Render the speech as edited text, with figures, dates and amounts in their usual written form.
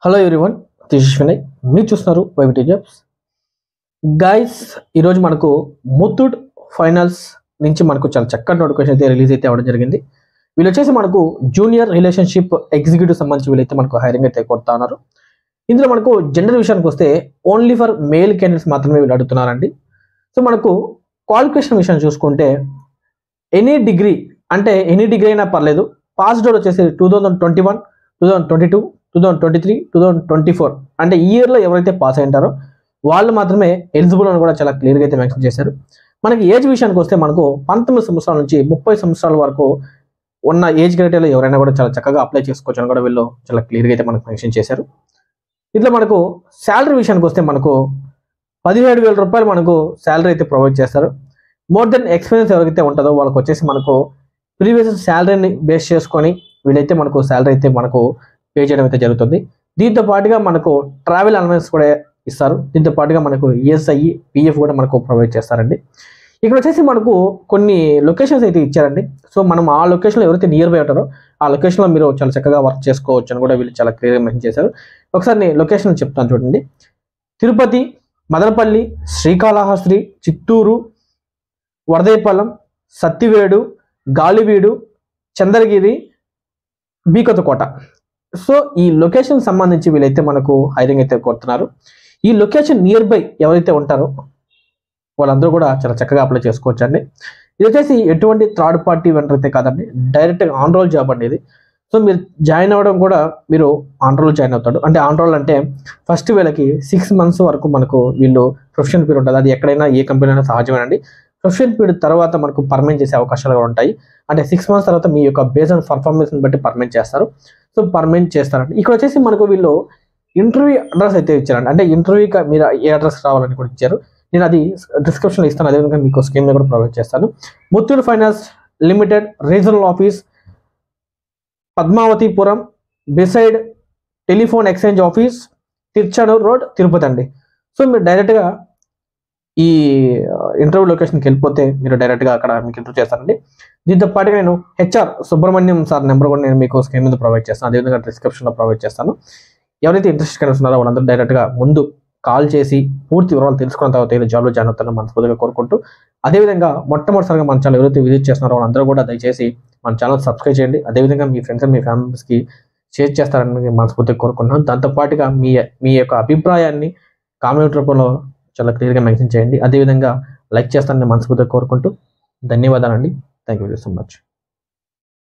Hello everyone, this is Vinay. మీరు చూస్తున్నారు వైవిటీ jobs. Guys, ఈరోజు మనకు ముత్తూట్ ఫైనాన్స్ నుంచి మనకు చాలా చక్కటి నోటిఫికేషన్ అయితే రిలీజ్ అయితే అవ్వడం జరిగింది. వీళ్ళు వచ్చేసి మనకు జూనియర్ రిలేషన్షిప్ ఎగ్జిక్యూటివ్ సంబంధించి వీళ్ళైతే మనకు హైరింగ్ అయితే కొడతా ఉన్నారు. ఇందులో మనకు జెండర్ విషయానికి వస్తే ఓన్లీ ఫర్ మేల్ క్యాండిడేట్స్ మాత్రమే వీళ్ళు అడుగుతున్నారండి. సో మనకు క్వాలిఫికేషన్ విషయం చూసుకుంటే ఎనీ డిగ్రీ అయినా పర్లేదు. పాస్డ్ అవుట్ వచ్చేసి 2021, 2022, 2023, 2024 అంటే ఈ ఇయర్లో ఎవరైతే పాస్ అయ్యారో వాళ్ళు మాత్రమే ఎలిజిబుల్ అని కూడా చాలా క్లియర్గా అయితే మెన్షన్ చేశారు. మనకి ఏజ్ విషయానికి వస్తే మనకు 19 సంవత్సరాల నుంచి 30 సంవత్సరాల వరకు ఉన్న ఏజ్ క్రైటీరియాలో ఎవరైనా కూడా చాలా చక్కగా అప్లై చేసుకోవచ్చు అని కూడా వీళ్ళు చాలా క్లియర్గా అయితే మనకు మెన్షన్ చేశారు. ఇట్లా మనకు శాలరీ విషయానికి వస్తే మనకు 17,000 రూపాయలు మనకు శాలరీ అయితే ప్రొవైడ్ చేస్తారు. మోర్ దెన్ ఎక్స్పీరియన్స్ ఎవరికైతే ఉంటుందో వాళ్ళకి వచ్చేసి మనకు ప్రీవియస్ శాలరీని బేస్ చేసుకొని వీళ్ళైతే మనకు శాలరీ అయితే మనకు పే చేయడం అయితే జరుగుతుంది. దీంతో పాటుగా మనకు ట్రావెల్ అలవెన్స్ కూడా ఇస్తారు. దీంతో పాటుగా మనకు ఈఎస్ఐ, పిఎఫ్ కూడా మనకు ప్రొవైడ్ చేస్తారండి. ఇక్కడ వచ్చేసి మనకు కొన్ని లొకేషన్స్ అయితే ఇచ్చారండి. సో మనం ఆ లొకేషన్లో ఎవరైతే నియర్ బై ఉంటారో ఆ లొకేషన్లో మీరు చాలా చక్కగా వర్క్ చేసుకోవచ్చు అని కూడా వీళ్ళు చాలా క్లియర్గా మెన్షన్ చేశారు. ఒకసారి నేను లొకేషన్ చెప్తాను చూడండి. తిరుపతి, మదనపల్లి, శ్రీకాళహస్తి, చిత్తూరు, వరదైపాలెం, సత్తివేడు, గాలివీడు, చంద్రగిరి, బీకొత్తకోట. సో ఈ లొకేషన్ సంబంధించి వీళ్ళైతే మనకు హైరింగ్ అయితే కొడుతున్నారు. ఈ లొకేషన్ నియర్ బై ఎవరైతే ఉంటారో వాళ్ళందరూ కూడా చాలా చక్కగా అప్లై చేసుకోవచ్చు అండి. ఇది వచ్చేసి ఎటువంటి థర్డ్ పార్టీ వెంటర్ అయితే కాదండి, డైరెక్ట్గా ఆన్ రోల్ జాబ్ అండి ఇది. సో మీరు జాయిన్ అవ్వడం కూడా మీరు ఆన్ రోల్ జాయిన్ అవుతాడు. అంటే ఆన్ రోల్ అంటే ఫస్ట్ వీళ్ళకి 6 months వరకు మనకు వీళ్ళు ప్రొఫెషనల్ పీరియడ్ ఉంటుంది. అది ఎక్కడైనా ఏ కంపెనీ అయినా సహజమేనండి. ప్రొఫెషనల్ పీరియడ్ తర్వాత మనకు పర్మనెంట్ చేసే అవకాశాలు కూడా ఉంటాయి. అంటే 6 months తర్వాత మీ యొక్క బేస్ ఆన్ పర్ఫార్మెన్స్ని బట్టి పర్మనెంట్ చేస్తారు. సో పర్మనెంట్ చేస్తారండి. ఇక్కడ వచ్చేసి మనకు వీళ్ళు ఇంటర్వ్యూ అడ్రస్ అయితే ఇచ్చారండి. అంటే ఇంటర్వ్యూకి మీరు ఏ అడ్రస్ రావాలని కూడా ఇచ్చారు. నేను అది డిస్క్రిప్షన్లో ఇస్తాను. అదేవిధంగా మీకు స్కీమ్ కూడా ప్రొవైడ్ చేస్తాను. Muthoot finance limited regional office, Padmavathipuram, beside telephone exchange office, Tiruchanur road, Tirupati అండి. సో మీరు డైరెక్ట్గా ఈ ఇంటర్వ్యూ లొకేషన్కి వెళ్ళిపోతే మీరు డైరెక్ట్గా అక్కడ మీకు ఇంటర్వ్యూ చేస్తారండి. దీంతో పాటుగా నేను హెచ్ఆర్ సుబ్రహ్మణ్యం సార్ నెంబర్ కూడా నేను మీకు స్క్రీన్ మీద ప్రొవైడ్ చేస్తాను. అదేవిధంగా డిస్క్రిప్షన్లో ప్రొవైడ్ చేస్తాను. ఎవరైతే ఇంట్రెస్ట్ కనిపిస్తున్నారో వాళ్ళందరూ డైరెక్ట్గా ముందు కాల్ చేసి పూర్తి వివరాలు తెలుసుకున్న తర్వాత ఇలా జాబ్లో జాయిన్ అవుతారని మనస్ఫూర్తిగా కోరుకుంటూ, అదేవిధంగా మొట్టమొదటిసారిగా మన ఛానల్ ఎవరైతే విజిట్ చేస్తున్నారో వాళ్ళందరూ కూడా దయచేసి మన ఛానల్ సబ్స్క్రైబ్ చేయండి. అదేవిధంగా మీ ఫ్రెండ్స్ అండ్ మీ ఫ్యామిలీస్కి షేర్ చేస్తారని మనస్ఫూర్తిగా కోరుకుంటున్నాను. దాంతోపాటుగా మీ యొక్క అభిప్రాయాన్ని కామెంట్ రూపంలో చాలా క్లియర్గా మెన్షన్ చేయండి. అదేవిధంగా లైక్ చేస్తారని మనస్ఫూర్తిగా కోరుకుంటూ ధన్యవాదాలండి. Thank you very so much.